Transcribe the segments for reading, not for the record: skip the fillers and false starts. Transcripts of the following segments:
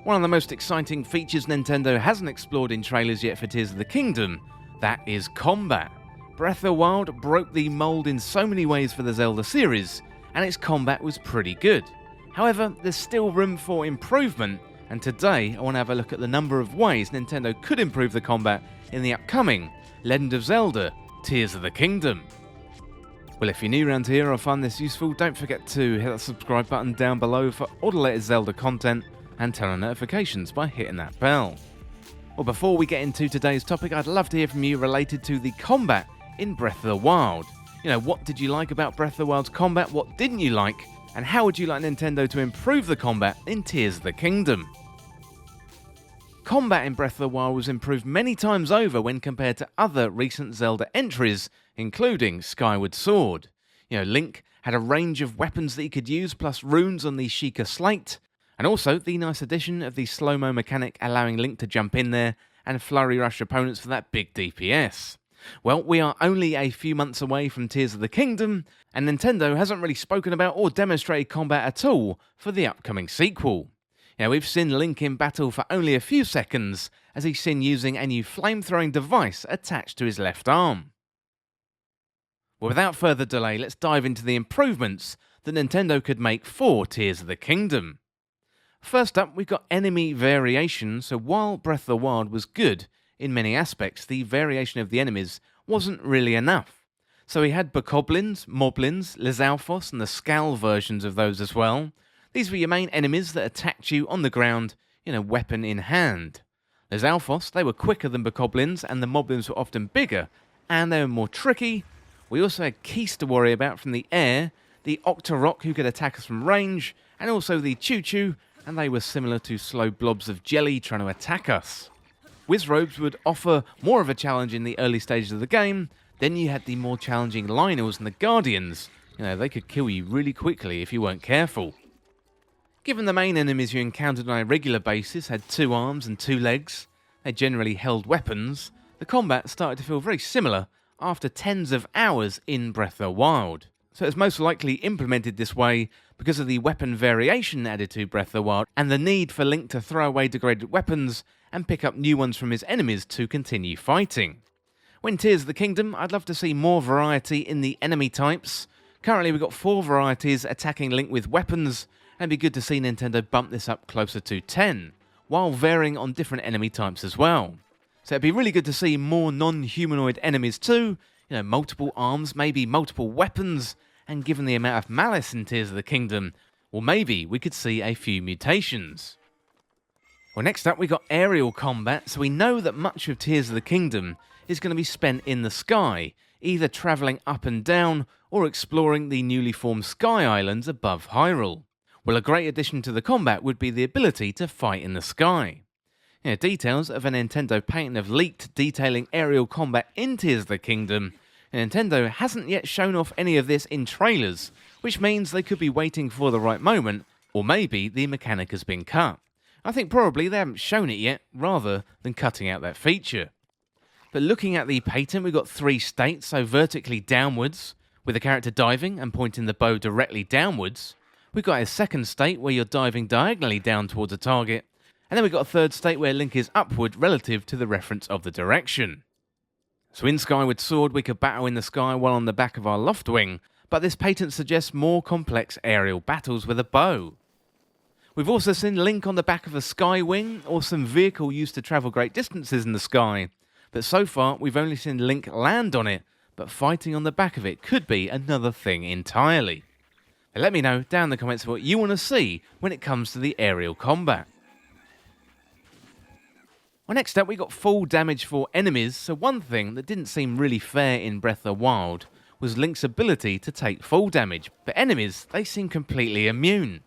One of the most exciting features Nintendo hasn't explored in trailers yet for Tears of the Kingdom, that is combat. Breath of the Wild broke the mould in so many ways for the Zelda series, and its combat was pretty good. However, there's still room for improvement, and today I want to have a look at the number of ways Nintendo could improve the combat in the upcoming Legend of Zelda Tears of the Kingdom. Well, if you're new around here or find this useful, don't forget to hit that subscribe button down below for all the latest Zelda content and turn on notifications by hitting that bell. Well, before we get into today's topic, I'd love to hear from you related to the combat in Breath of the Wild. What did you like about Breath of the Wild's combat, what didn't you like, and how would you like Nintendo to improve the combat in Tears of the Kingdom? Combat in Breath of the Wild was improved many times over when compared to other recent Zelda entries, including Skyward Sword. Link had a range of weapons that he could use, plus runes on the Sheikah Slate, and also the nice addition of the slow-mo mechanic allowing Link to jump in there and flurry rush opponents for that big DPS. Well, we are only a few months away from Tears of the Kingdom, and Nintendo hasn't really spoken about or demonstrated combat at all for the upcoming sequel. We've seen Link in battle for only a few seconds, as he's seen using a new flame-throwing device attached to his left arm. Well, without further delay, let's dive into the improvements that Nintendo could make for Tears of the Kingdom. First up, we've got enemy variation, so while Breath of the Wild was good in many aspects, the variation of the enemies wasn't really enough. So we had Bokoblins, Moblins, Lizalfos, and the Scowl versions of those as well. These were your main enemies that attacked you on the ground, weapon in hand. Lizalfos, they were quicker than Bokoblins, and the Moblins were often bigger, and they were more tricky. We also had Keys to worry about from the air, the Octorok who could attack us from range, and also the Choo-Choo, and they were similar to slow blobs of jelly trying to attack us. Wizrobes would offer more of a challenge in the early stages of the game. Then you had the more challenging Lynels and the Guardians. They could kill you really quickly if you weren't careful. Given the main enemies you encountered on a regular basis had 2 arms and 2 legs, they generally held weapons, the combat started to feel very similar after tens of hours in Breath of the Wild. So it's most likely implemented this way because of the weapon variation added to Breath of the Wild and the need for Link to throw away degraded weapons and pick up new ones from his enemies to continue fighting. When Tears of the Kingdom, I'd love to see more variety in the enemy types. Currently we've got 4 varieties attacking Link with weapons, and it'd be good to see Nintendo bump this up closer to 10, while varying on different enemy types as well. So it'd be really good to see more non-humanoid enemies too, multiple arms, maybe multiple weapons, and given the amount of malice in Tears of the Kingdom, well, maybe we could see a few mutations. Well, next up we got aerial combat, so we know that much of Tears of the Kingdom is going to be spent in the sky, either travelling up and down or exploring the newly formed Sky Islands above Hyrule. Well, a great addition to the combat would be the ability to fight in the sky. Details of a Nintendo patent have leaked detailing aerial combat in Tears of the Kingdom, and Nintendo hasn't yet shown off any of this in trailers, which means they could be waiting for the right moment, or maybe the mechanic has been cut. I think probably they haven't shown it yet, rather than cutting out that feature. But looking at the patent, we've got 3 states, so vertically downwards, with the character diving and pointing the bow directly downwards. We've got a second state where you're diving diagonally down towards a target, and then we've got a third state where Link is upward relative to the reference of the direction. So in Skyward Sword we could battle in the sky while on the back of our Loftwing, but this patent suggests more complex aerial battles with a bow. We've also seen Link on the back of a Skywing, or some vehicle used to travel great distances in the sky, but so far we've only seen Link land on it, but fighting on the back of it could be another thing entirely. Let me know down in the comments what you want to see when it comes to the aerial combat. Well, next up we got full damage for enemies, so one thing that didn't seem really fair in Breath of the Wild was Link's ability to take full damage, but enemies, they seem completely immune.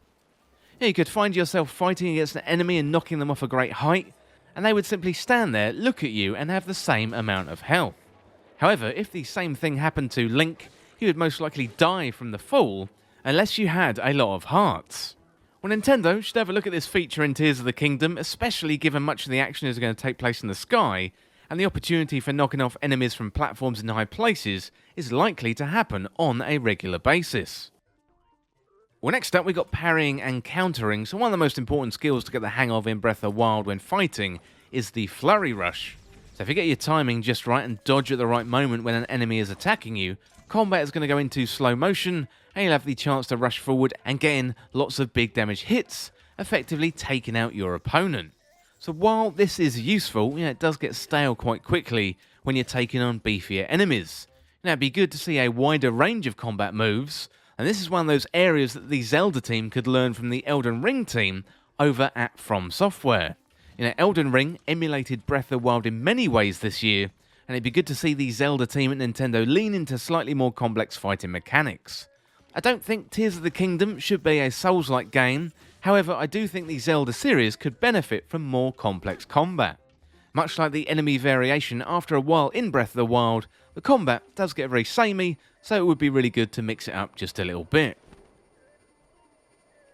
You could find yourself fighting against an enemy and knocking them off a great height, and they would simply stand there, look at you, and have the same amount of health. However, if the same thing happened to Link, he would most likely die from the fall, unless you had a lot of hearts. Well, Nintendo should have a look at this feature in Tears of the Kingdom, especially given much of the action is going to take place in the sky, and the opportunity for knocking off enemies from platforms in high places is likely to happen on a regular basis. Well, next up we got Parrying and Countering, so one of the most important skills to get the hang of in Breath of the Wild when fighting is the Flurry Rush. So if you get your timing just right and dodge at the right moment when an enemy is attacking you, combat is going to go into slow motion and you'll have the chance to rush forward and get in lots of big damage hits, effectively taking out your opponent. So while this is useful, it does get stale quite quickly when you're taking on beefier enemies. It'd be good to see a wider range of combat moves, and this is one of those areas that the Zelda team could learn from the Elden Ring team over at From Software. Elden Ring emulated Breath of the Wild in many ways this year, and it'd be good to see the Zelda team at Nintendo lean into slightly more complex fighting mechanics. I don't think Tears of the Kingdom should be a Souls-like game, however I do think the Zelda series could benefit from more complex combat. Much like the enemy variation after a while in Breath of the Wild, the combat does get very samey, so it would be really good to mix it up just a little bit.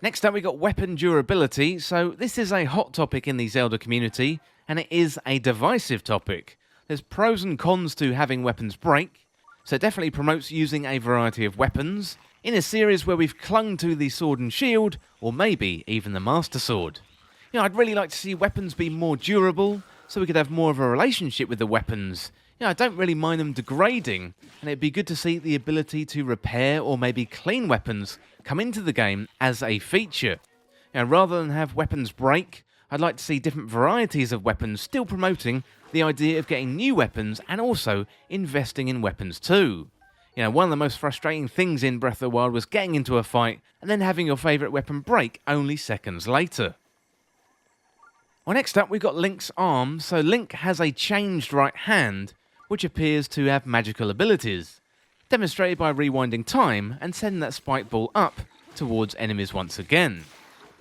Next up we got weapon durability, so this is a hot topic in the Zelda community, and it is a divisive topic. There's pros and cons to having weapons break, so it definitely promotes using a variety of weapons, in a series where we've clung to the sword and shield, or maybe even the Master Sword. I'd really like to see weapons be more durable, so we could have more of a relationship with the weapons. I don't really mind them degrading, and it'd be good to see the ability to repair or maybe clean weapons come into the game as a feature. Rather than have weapons break, I'd like to see different varieties of weapons still promoting the idea of getting new weapons and also investing in weapons too. One of the most frustrating things in Breath of the Wild was getting into a fight and then having your favourite weapon break only seconds later. Well, next up we got Link's arm. So Link has a changed right hand, which appears to have magical abilities, demonstrated by rewinding time and sending that spike ball up towards enemies once again.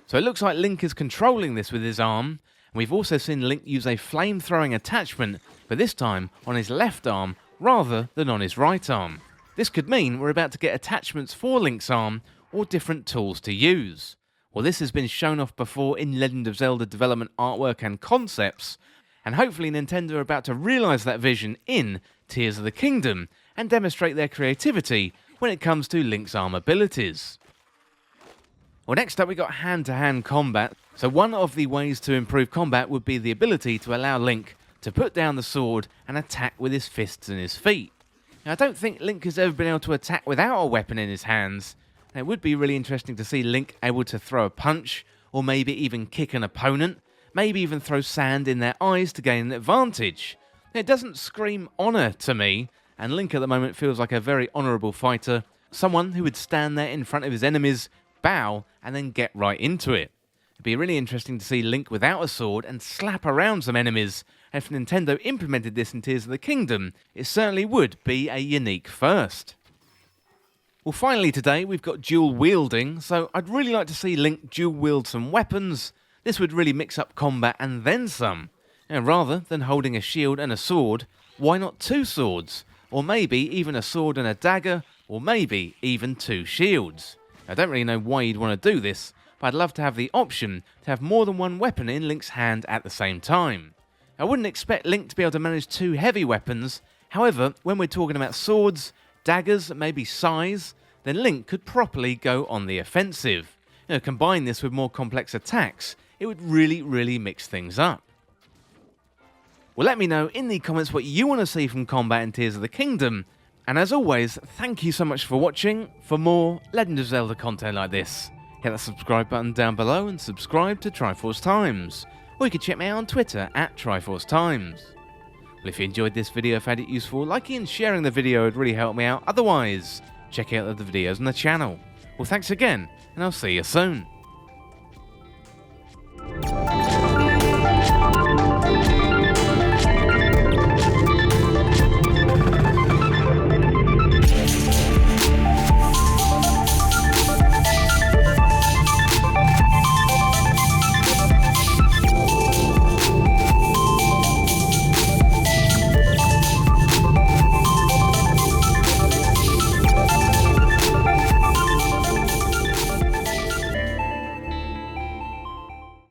So it looks like Link is controlling this with his arm, and we've also seen Link use a flame-throwing attachment, but this time on his left arm rather than on his right arm. This could mean we're about to get attachments for Link's arm or different tools to use. Well, this has been shown off before in Legend of Zelda development artwork and concepts, and hopefully Nintendo are about to realise that vision in Tears of the Kingdom and demonstrate their creativity when it comes to Link's arm abilities. Well, next up we got hand-to-hand combat. So one of the ways to improve combat would be the ability to allow Link to put down the sword and attack with his fists and his feet. Now, I don't think Link has ever been able to attack without a weapon in his hands, and it would be really interesting to see Link able to throw a punch, or maybe even kick an opponent, maybe even throw sand in their eyes to gain an advantage. It doesn't scream honour to me, and Link at the moment feels like a very honourable fighter, someone who would stand there in front of his enemies, bow, and then get right into it. It'd be really interesting to see Link without a sword and slap around some enemies, and if Nintendo implemented this in Tears of the Kingdom, it certainly would be a unique first. Well, finally today we've got dual wielding, so I'd really like to see Link dual wield some weapons. This would really mix up combat and then some. Rather than holding a shield and a sword, why not two swords? Or maybe even a sword and a dagger, or maybe even two shields. I don't really know why you'd want to do this, but I'd love to have the option to have more than one weapon in Link's hand at the same time. I wouldn't expect Link to be able to manage two heavy weapons, however, when we're talking about swords, daggers, maybe sais, then Link could properly go on the offensive. Combine this with more complex attacks, it would really mix things up. Well, let me know in the comments what you want to see from combat in Tears of the Kingdom, and as always, thank you so much for watching. For more Legend of Zelda content like this, hit that subscribe button down below and subscribe to Triforce Times, or you can check me out on Twitter at Triforce Times. Well, if you enjoyed this video, found it useful, liking and sharing the video would really help me out. Otherwise, check out the other videos on the channel. Well, thanks again, and I'll see you soon.